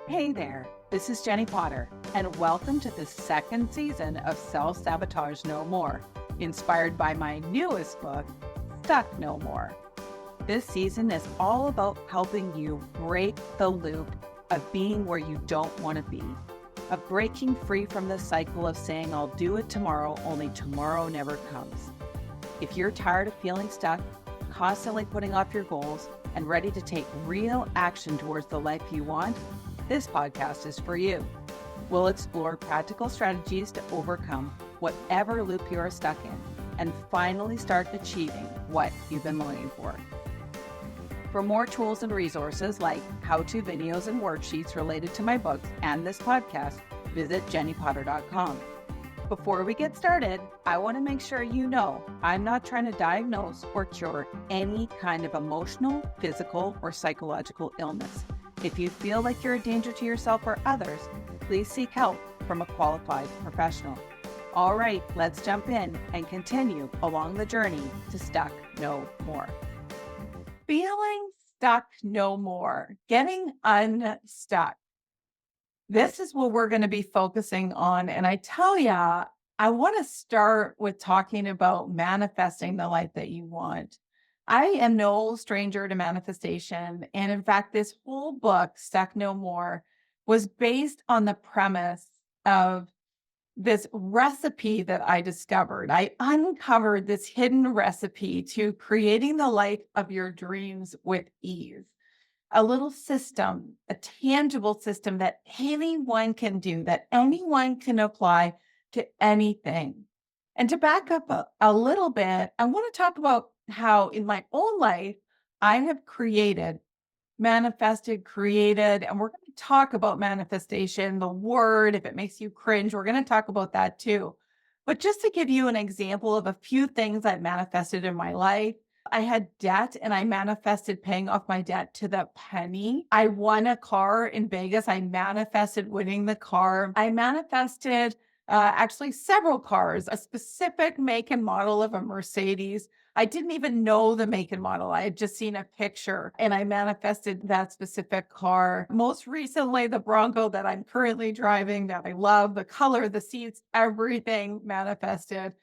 Hey there, this is Jennie Potter, and welcome to the second season of Self-Sabotage No More, inspired by my newest book, Stuck No More. This season is all about helping you break the loop of being where you don't want to be, of breaking free from the cycle of saying, I'll do it tomorrow, only tomorrow never comes. If you're tired of feeling stuck, constantly putting off your goals, and ready to take real action towards the life you want, this podcast is for you. We'll explore practical strategies to overcome whatever loop you are stuck in and finally start achieving what you've been longing for. For more tools and resources like how-to videos and worksheets related to my books and this podcast, visit jenniepotter.com. Before we get started, I want to make sure you know I'm not trying to diagnose or cure any kind of emotional, physical, or psychological illness. If you feel like you're a danger to yourself or others, please seek help from a qualified professional. All right, let's jump in and continue along the journey to Stuck No More. Feeling stuck no more, getting unstuck. This is what we're going to be focusing on. And I tell ya, I want to start with talking about manifesting the life that you want. I am no stranger to manifestation. And in fact, this whole book, Stuck No More, was based on the premise of this recipe that I discovered. I uncovered this hidden recipe to creating the life of your dreams with ease. A little system, a tangible system that anyone can do, that anyone can apply to anything. And to back up a little bit, I want to talk about how in my own life, I have manifested, created, and we're going to talk about manifestation, the word, if it makes you cringe, we're going to talk about that too. But just to give you an example of a few things I've manifested in my life, I had debt and I manifested paying off my debt to the penny. I won a car in Vegas. I manifested winning the car. I manifested actually several cars, a specific make and model of a Mercedes. I didn't even know the make and model. I had just seen a picture and I manifested that specific car. Most recently, the Bronco that I'm currently driving that I love, the color, the seats, everything manifested.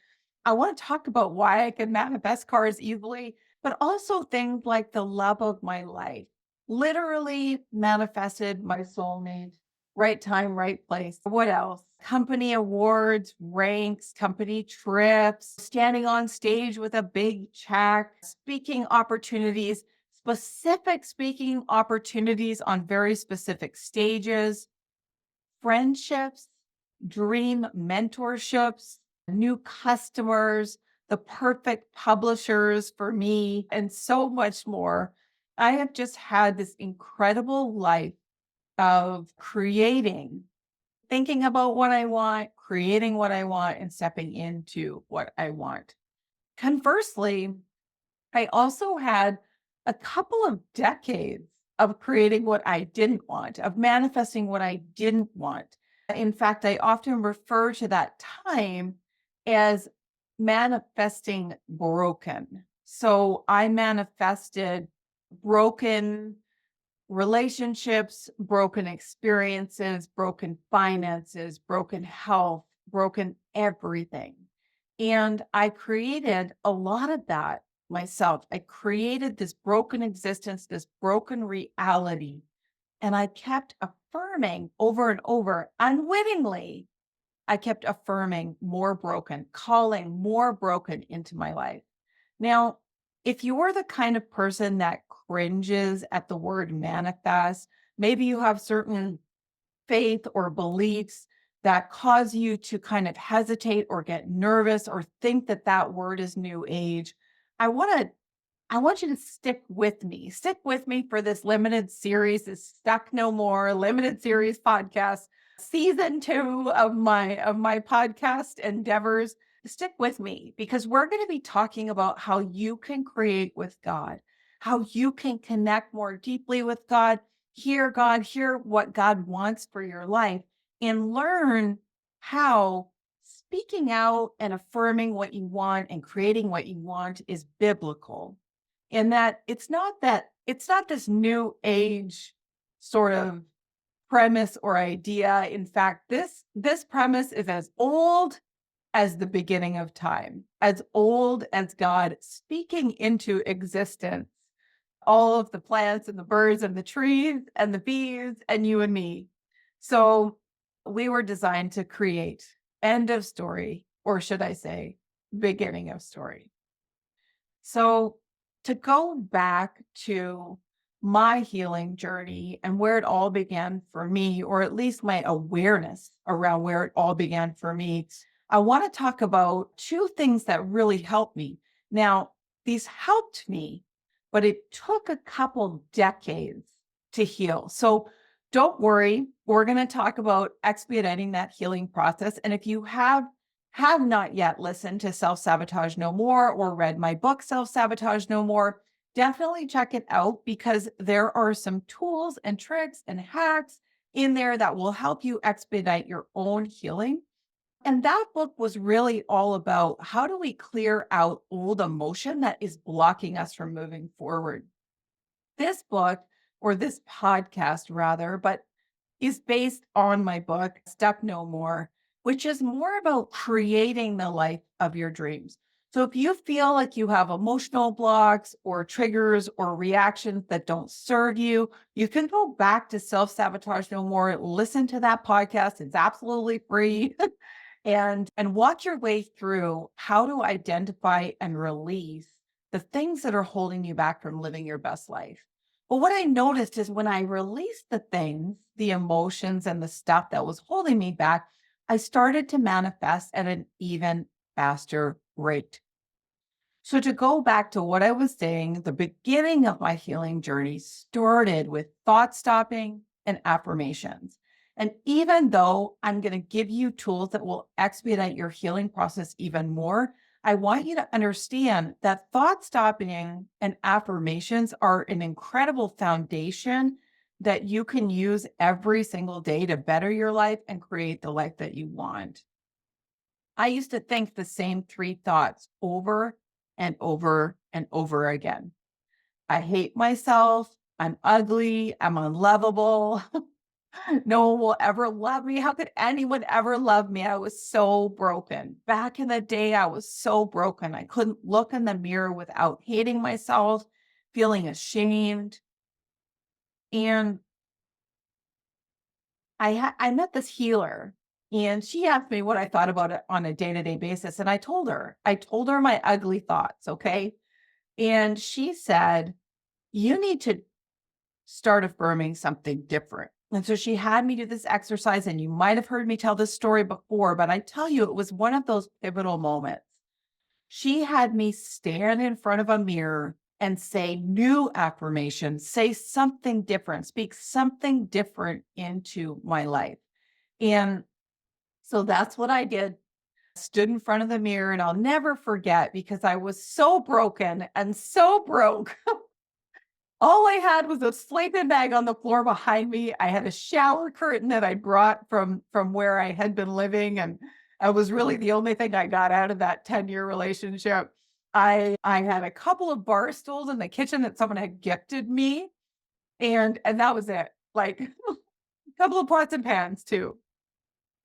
I want to talk about why I can manifest cars easily, but also things like the love of my life. Literally manifested my soulmate, right time, right place. What else? Company awards, ranks, company trips, standing on stage with a big check, speaking opportunities, specific speaking opportunities on very specific stages, friendships, dream mentorships, new customers, the perfect publishers for me, and so much more. I have just had this incredible life of creating, thinking about what I want, creating what I want, and stepping into what I want. Conversely, I also had a couple of decades of creating what I didn't want, of manifesting what I didn't want. In fact, I often refer to that time as manifesting broken. So I manifested broken relationships, broken experiences, broken finances, broken health, broken everything. And I created a lot of that myself. I created this broken existence, this broken reality. And I kept affirming over and over, unwittingly, I kept affirming more broken, calling more broken into my life. Now, if you're the kind of person that cringes at the word manifest, maybe you have certain faith or beliefs that cause you to kind of hesitate or get nervous or think that that word is new age. I want you to stick with me. Stick with me for this limited series, this Stuck No More limited series podcast, season 2 of my podcast endeavors. Stick with me because we're going to be talking about how you can create with God, how you can connect more deeply with God, hear what God wants for your life, and learn how speaking out and affirming what you want and creating what you want is biblical. And that it's not this new age sort of premise or idea. In fact, this premise is as old as the beginning of time, as old as God speaking into existence all of the plants and the birds and the trees and the bees and you and me. So we were designed to create. End of story, or should I say, beginning of story. So to go back to my healing journey and where it all began for me, or at least my awareness around where it all began for me, I want to talk about two things that really helped me. Now, these helped me, but it took a couple decades to heal. So don't worry, we're going to talk about expediting that healing process. And if you have not yet listened to Self-Sabotage No More or read my book, Self-Sabotage No More, definitely check it out because there are some tools and tricks and hacks in there that will help you expedite your own healing. And that book was really all about how do we clear out old emotion that is blocking us from moving forward. This book, or this podcast rather, but is based on my book, Step No More, which is more about creating the life of your dreams. So if you feel like you have emotional blocks or triggers or reactions that don't serve you, you can go back to Self-Sabotage No More, listen to that podcast. It's absolutely free. And walk your way through how to identify and release the things that are holding you back from living your best life. But what I noticed is when I released the things, the emotions, and the stuff that was holding me back, I started to manifest at an even faster rate. So, to go back to what I was saying, the beginning of my healing journey started with thought stopping and affirmations. And even though I'm going to give you tools that will expedite your healing process even more, I want you to understand that thought stopping and affirmations are an incredible foundation that you can use every single day to better your life and create the life that you want. I used to think the same three thoughts over and over and over again. I hate myself. I'm ugly. I'm unlovable. No one will ever love me. How could anyone ever love me? I was so broken. Back in the day, I was so broken. I couldn't look in the mirror without hating myself, feeling ashamed. And I met this healer and she asked me what I thought about it on a day-to-day basis. And I told her my ugly thoughts. Okay. And she said, you need to start affirming something different. And so she had me do this exercise, and you might have heard me tell this story before, but I tell you, it was one of those pivotal moments. She had me stand in front of a mirror and say new affirmations, say something different, speak something different into my life. And so that's what I did. Stood in front of the mirror, and I'll never forget because I was so broken and so broke. All I had was a sleeping bag on the floor behind me. I had a shower curtain that I brought from where I had been living, and it was really the only thing I got out of that 10-year relationship. I had a couple of bar stools in the kitchen that someone had gifted me, and that was it. Like a couple of pots and pans too.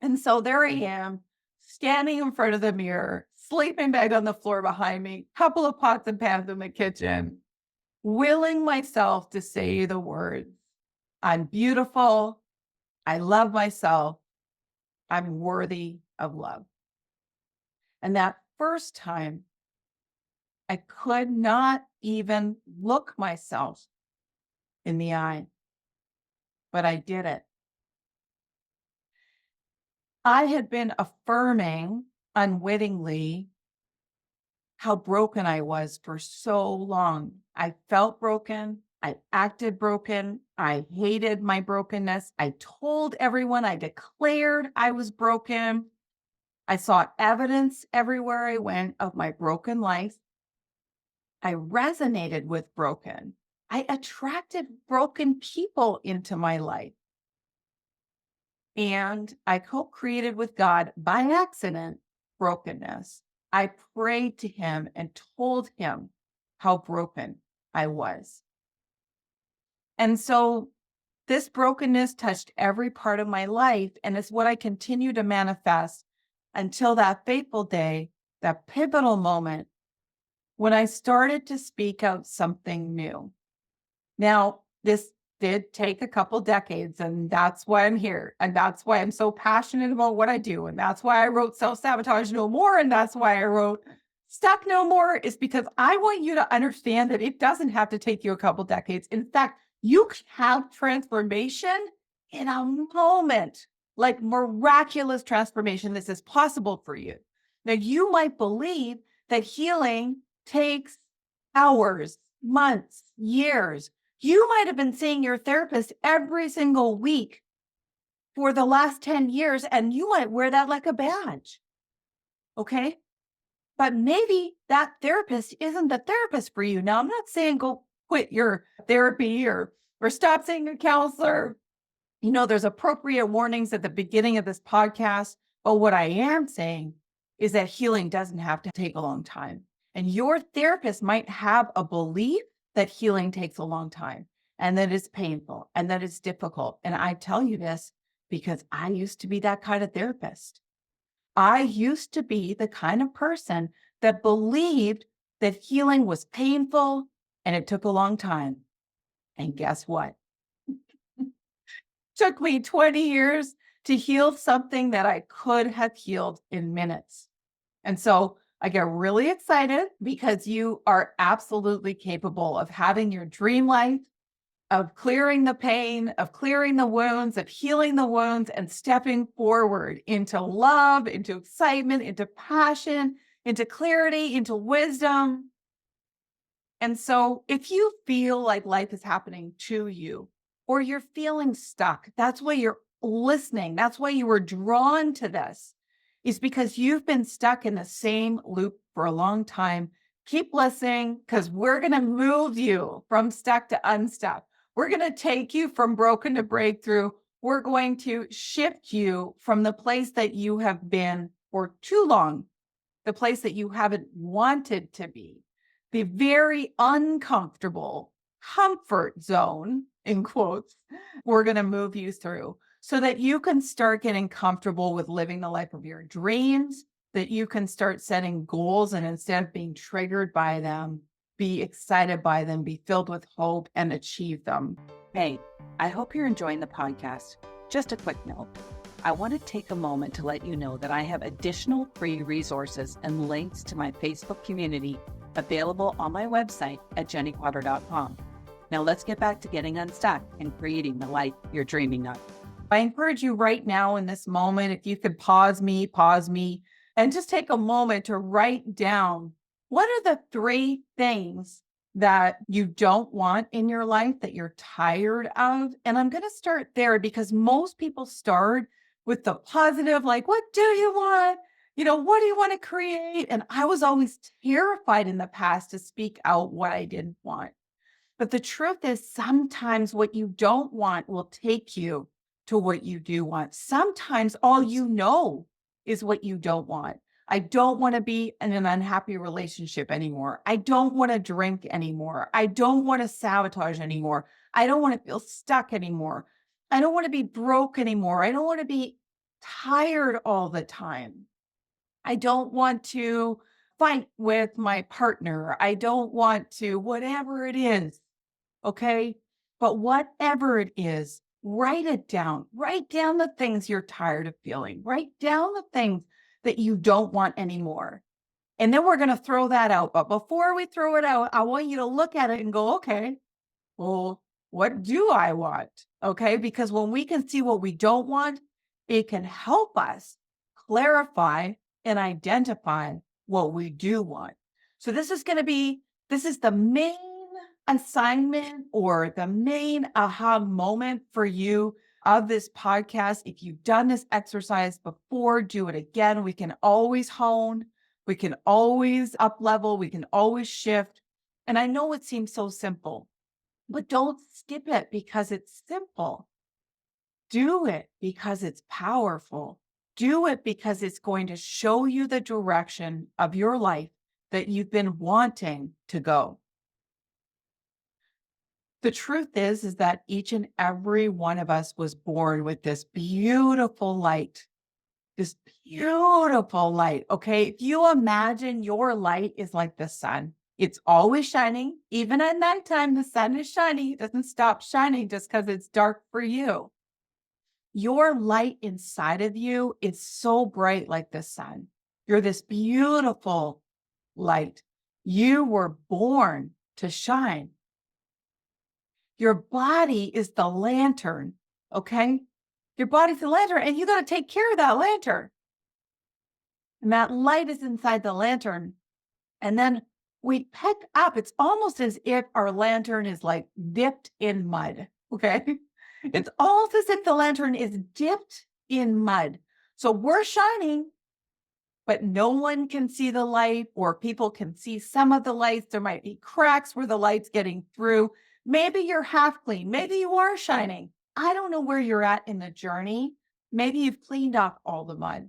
And so there I am, standing in front of the mirror, sleeping bag on the floor behind me, couple of pots and pans in the kitchen, willing myself to say the words, I'm beautiful, I love myself, I'm worthy of love. And that first time, I could not even look myself in the eye, but I did it. I had been affirming unwittingly how broken I was for so long. I felt broken. I acted broken. I hated my brokenness. I told everyone, I declared I was broken. I saw evidence everywhere I went of my broken life. I resonated with broken. I attracted broken people into my life. And I co-created with God by accident brokenness. I prayed to him and told him how broken I was. And so This brokenness touched every part of my life, and it's what I continue to manifest until that fateful day, that pivotal moment when I started to speak out something new. Now, this did take a couple decades, and that's why I'm here. And that's why I'm so passionate about what I do. And that's why I wrote Self-Sabotage No More. And that's why I wrote Stuck No More, is because I want you to understand that it doesn't have to take you a couple decades. In fact, you can have transformation in a moment, like miraculous transformation. This is possible for you. Now, you might believe that healing takes hours, months, years. You might have been seeing your therapist every single week for the last 10 years, and you might wear that like a badge. Okay. But maybe that therapist isn't the therapist for you. Now, I'm not saying go quit your therapy or stop seeing a counselor. There's appropriate warnings at the beginning of this podcast. But what I am saying is that healing doesn't have to take a long time. And your therapist might have a belief that healing takes a long time and that it's painful and that it's difficult. And I tell you this because I used to be that kind of therapist. I used to be the kind of person that believed that healing was painful and it took a long time. And guess what? Took me 20 years to heal something that I could have healed in minutes. And so I get really excited because you are absolutely capable of having your dream life, of clearing the pain, of clearing the wounds, of healing the wounds, and stepping forward into love, into excitement, into passion, into clarity, into wisdom. And so if you feel like life is happening to you, or you're feeling stuck, that's why you're listening. That's why you were drawn to this, is because you've been stuck in the same loop for a long time. Keep listening, because we're going to move you from stuck to unstuck. We're going to take you from broken to breakthrough. We're going to shift you from the place that you have been for too long, the place that you haven't wanted to be, the very uncomfortable comfort zone, in quotes, we're going to move you through so that you can start getting comfortable with living the life of your dreams, that you can start setting goals and instead of being triggered by them, be excited by them, be filled with hope and achieve them. Hey, I hope you're enjoying the podcast. Just a quick note. I want to take a moment to let you know that I have additional free resources and links to my Facebook community available on my website at jenniepotter.com. Now let's get back to getting unstuck and creating the life you're dreaming of. I encourage you right now in this moment, if you could pause me, and just take a moment to write down what are the 3 things that you don't want in your life that you're tired of. And I'm going to start there because most people start with the positive, like, what do you want? What do you want to create? And I was always terrified in the past to speak out what I didn't want. But the truth is, sometimes what you don't want will take you to what you do want. Sometimes all you know is what you don't want. I don't want to be in an unhappy relationship anymore. I don't want to drink anymore. I don't want to sabotage anymore. I don't want to feel stuck anymore. I don't want to be broke anymore. I don't want to be tired all the time. I don't want to fight with my partner. I don't want to, whatever it is. Okay. But whatever it is, write it down. Write down the things you're tired of feeling. Write down the things that you don't want anymore. And then we're going to throw that out. But before we throw it out, I want you to look at it and go, okay, well, what do I want? Okay. Because when we can see what we don't want, it can help us clarify and identify what we do want. So this is the main assignment or the main aha moment for you of this podcast. If you've done this exercise before, do it again. We can always hone, we can always up level, we can always shift. And I know it seems so simple, but don't skip it because it's simple. Do it because it's powerful. Do it because it's going to show you the direction of your life that you've been wanting to go. The truth is that each and every one of us was born with this beautiful light, this beautiful light. Okay. If you imagine your light is like the sun, it's always shining. Even at nighttime, the sun is shining. It doesn't stop shining just because it's dark for you. Your light inside of you is so bright like the sun. You're this beautiful light. You were born to shine. Your body is the lantern, okay? Your body's the lantern, and you got to take care of that lantern. And that light is inside the lantern. And then we pick up, it's almost as if our lantern is like dipped in mud, okay? It's almost as if the lantern is dipped in mud. So we're shining, but no one can see the light, or people can see some of the lights. There might be cracks where the light's getting through. Maybe you're half clean. Maybe you are shining. I don't know where you're at in the journey. Maybe you've cleaned off all the mud.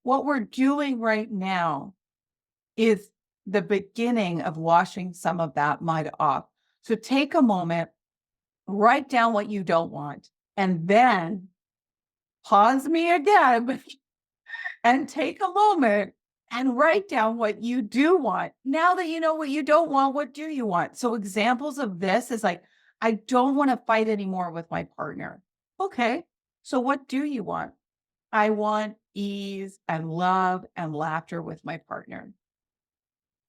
What we're doing right now is the beginning of washing some of that mud off. So take a moment, write down what you don't want, and then pause me again and take a moment and write down what you do want. Now that you know what you don't want, what do you want? So examples of this is like, I don't want to fight anymore with my partner. Okay. So what do you want? I want ease and love and laughter with my partner.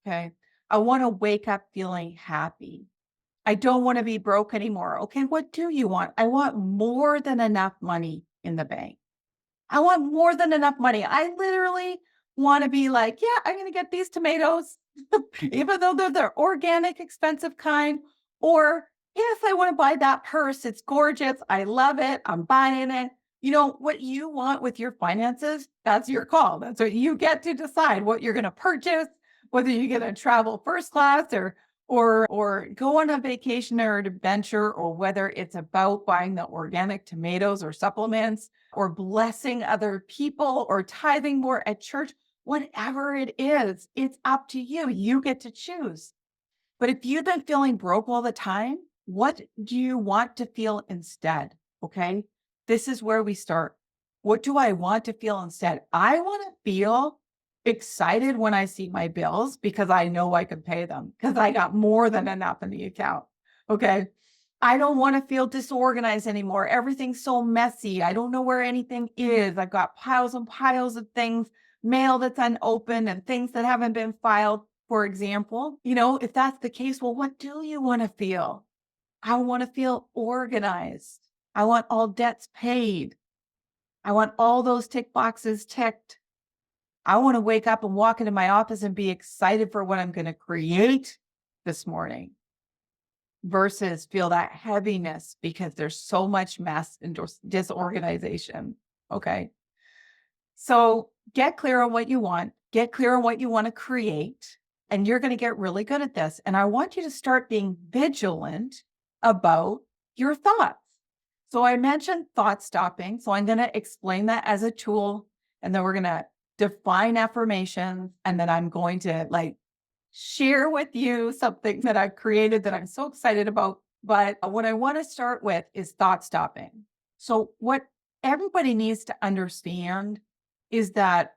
Okay. I want to wake up feeling happy. I don't want to be broke anymore. Okay. What do you want? I want more than enough money in the bank. I want more than enough money. I literally want to be like, yeah, I'm going to get these tomatoes, even though they're the organic, expensive kind. Or yes, I want to buy that purse. It's gorgeous. I love it. I'm buying it. You know, what you want with your finances, that's your call. That's what you get to decide what you're going to purchase, whether you're going to travel first class or go on a vacation or an adventure, or whether it's about buying the organic tomatoes or supplements or blessing other people or tithing more at church, whatever it is, it's up to you. You get to choose. But if you've been feeling broke all the time, what do you want to feel instead? Okay. This is where we start. What do I want to feel instead? I want to feel excited when I see my bills because I know I can pay them because I got more than enough in the account. Okay. I don't want to feel disorganized anymore. Everything's so messy. I don't know where anything is. I've got piles and piles of things, mail that's unopened and things that haven't been filed, for example. You know, if that's the case, well, what do you want to feel? I want to feel organized. I want all debts paid. I want all those tick boxes ticked. I want to wake up and walk into my office and be excited for what I'm going to create this morning versus feel that heaviness because there's so much mess and disorganization. Okay. So get clear on what you want, get clear on what you want to create, and you're going to get really good at this. And I want you to start being vigilant about your thoughts. So I mentioned thought stopping. So I'm going to explain that as a tool, and then we're going to define affirmations. And then I'm going to share with you something that I've created that I'm so excited about. But what I want to start with is thought stopping. So what everybody needs to understand is that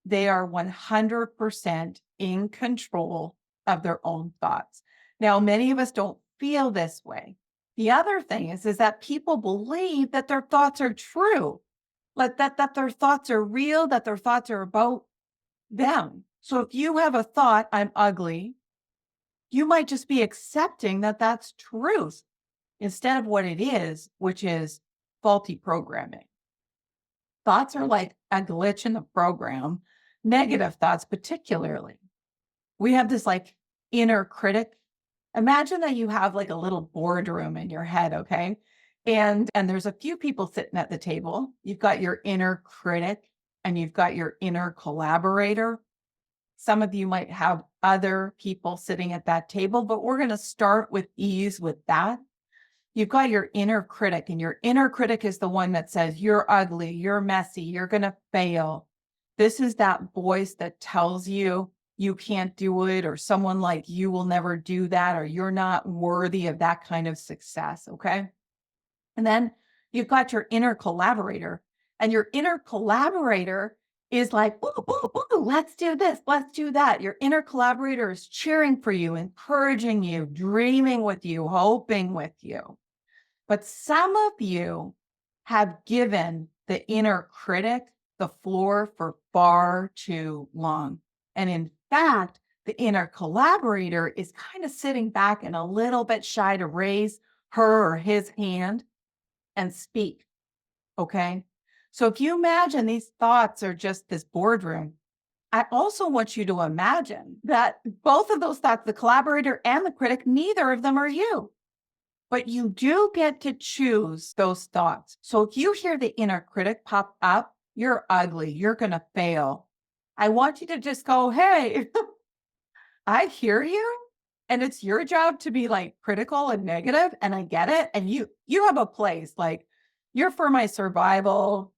they are 100% in control of their own thoughts. Now, many of us don't feel this way. The other thing is that people believe that their thoughts are true, like that their thoughts are real, that their thoughts are about them. So if you have a thought, I'm ugly, you might just be accepting that that's truth instead of what it is, which is faulty programming. Thoughts are like a glitch in the program, negative thoughts particularly. We have this inner critic. Imagine that you have a little boardroom in your head, okay? And there's a few people sitting at the table. You've got your inner critic and you've got your inner collaborator. Some of you might have other people sitting at that table, but we're going to start with ease with that. You've got your inner critic, and your inner critic is the one that says, you're ugly, you're messy, you're going to fail. This is that voice that tells you you can't do it, or someone like you will never do that, or you're not worthy of that kind of success. Okay. And then you've got your inner collaborator, and your inner collaborator is like, "Woo, woo, woo, let's do this, let's do that." Your inner collaborator is cheering for you, encouraging you, dreaming with you, hoping with you. But some of you have given the inner critic the floor for far too long. And in fact, the inner collaborator is kind of sitting back and a little bit shy to raise her or his hand and speak. Okay. So if you imagine these thoughts are just this boardroom, I also want you to imagine that both of those thoughts, the collaborator and the critic, neither of them are you. But you do get to choose those thoughts. So if you hear the inner critic pop up, you're ugly, you're going to fail. I want you to just go, "Hey, I hear you." And it's your job to be like critical and negative, and I get it. And you have a place, like, you're for my survival.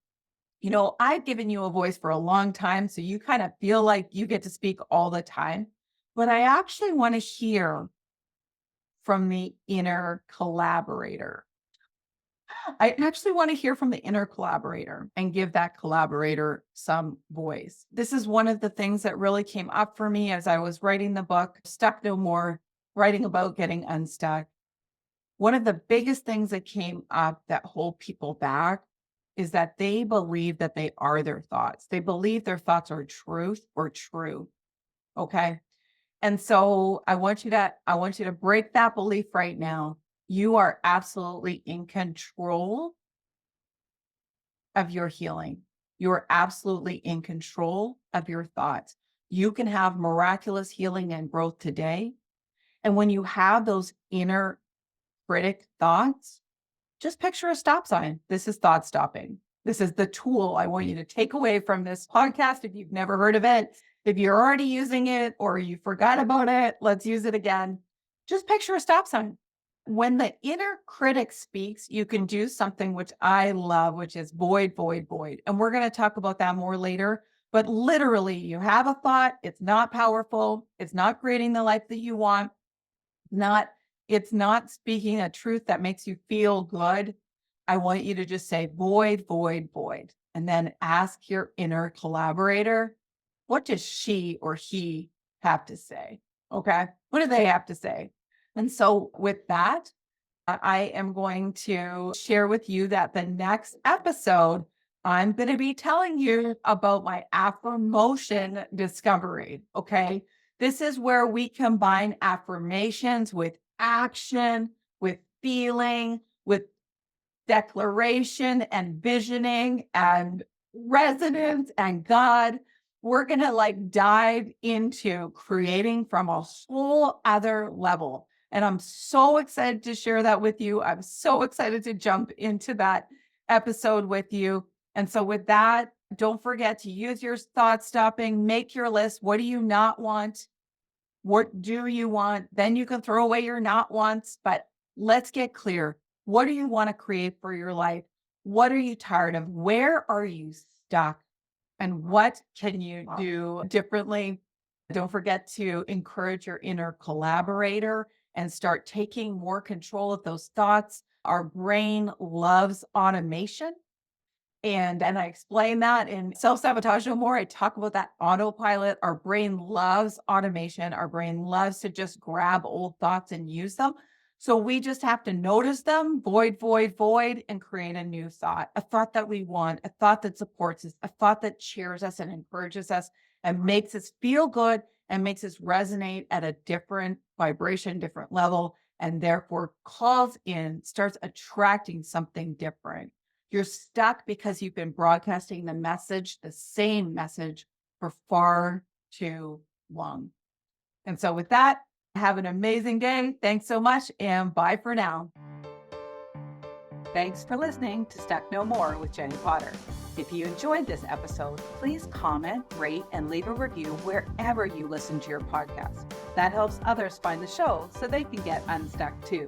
I've given you a voice for a long time, so you kind of feel like you get to speak all the time. But I actually want to hear from the inner collaborator. I actually want to hear from the inner collaborator and give that collaborator some voice. This is one of the things that really came up for me as I was writing the book, Stuck No More, writing about getting unstuck. One of the biggest things that came up that hold people back is that they believe that they are their thoughts. They believe their thoughts are truth or true. Okay. And so I want you to break that belief right now. You are absolutely in control of your healing. You are absolutely in control of your thoughts. You can have miraculous healing and growth today. And when you have those inner critic thoughts, just picture a stop sign. This is thought stopping. This is the tool I want you to take away from this podcast. If you've never heard of it, if you're already using it or you forgot about it, let's use it again. Just picture a stop sign. When the inner critic speaks, you can do something which I love, which is void, void, void. And we're going to talk about that more later. But literally, you have a thought, it's not powerful, it's not creating the life that you want, not it's not speaking a truth that makes you feel good. I want you to just say void, void, void, and then ask your inner collaborator, what does she or he have to say? Okay. What do they have to say? And so with that, I am going to share with you that the next episode, I'm going to be telling you about my affirmation discovery. Okay. This is where we combine affirmations with action, with feeling, with declaration and visioning and resonance and God. We're going to like dive into creating from a whole other level. And I'm so excited to share that with you. I'm so excited to jump into that episode with you. And so with that, don't forget to use your thought stopping, make your list. What do you not want? What do you want? Then you can throw away your not wants, but let's get clear. What do you want to create for your life? What are you tired of? Where are you stuck? And what can you do differently? Don't forget to encourage your inner collaborator and start taking more control of those thoughts. Our brain loves automation. And I explain that in Self-Sabotage No More. I talk about that autopilot. Our brain loves automation. Our brain loves to just grab old thoughts and use them. So we just have to notice them, void, void, void, and create a new thought, a thought that we want, a thought that supports us, a thought that cheers us and encourages us and makes us feel good and makes us resonate at a different vibration, different level, and therefore starts attracting something different. You're stuck because you've been broadcasting the same message for far too long. And so with that, have an amazing day. Thanks so much and bye for now. Thanks for listening to Stuck No More with Jennie Potter. If you enjoyed this episode, please comment, rate, and leave a review wherever you listen to your podcast. That helps others find the show so they can get unstuck too.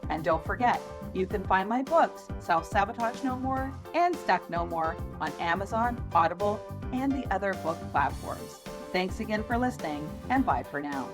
And don't forget, you can find my books, Self-Sabotage No More and Stuck No More, on Amazon, Audible, and the other book platforms. Thanks again for listening, and bye for now.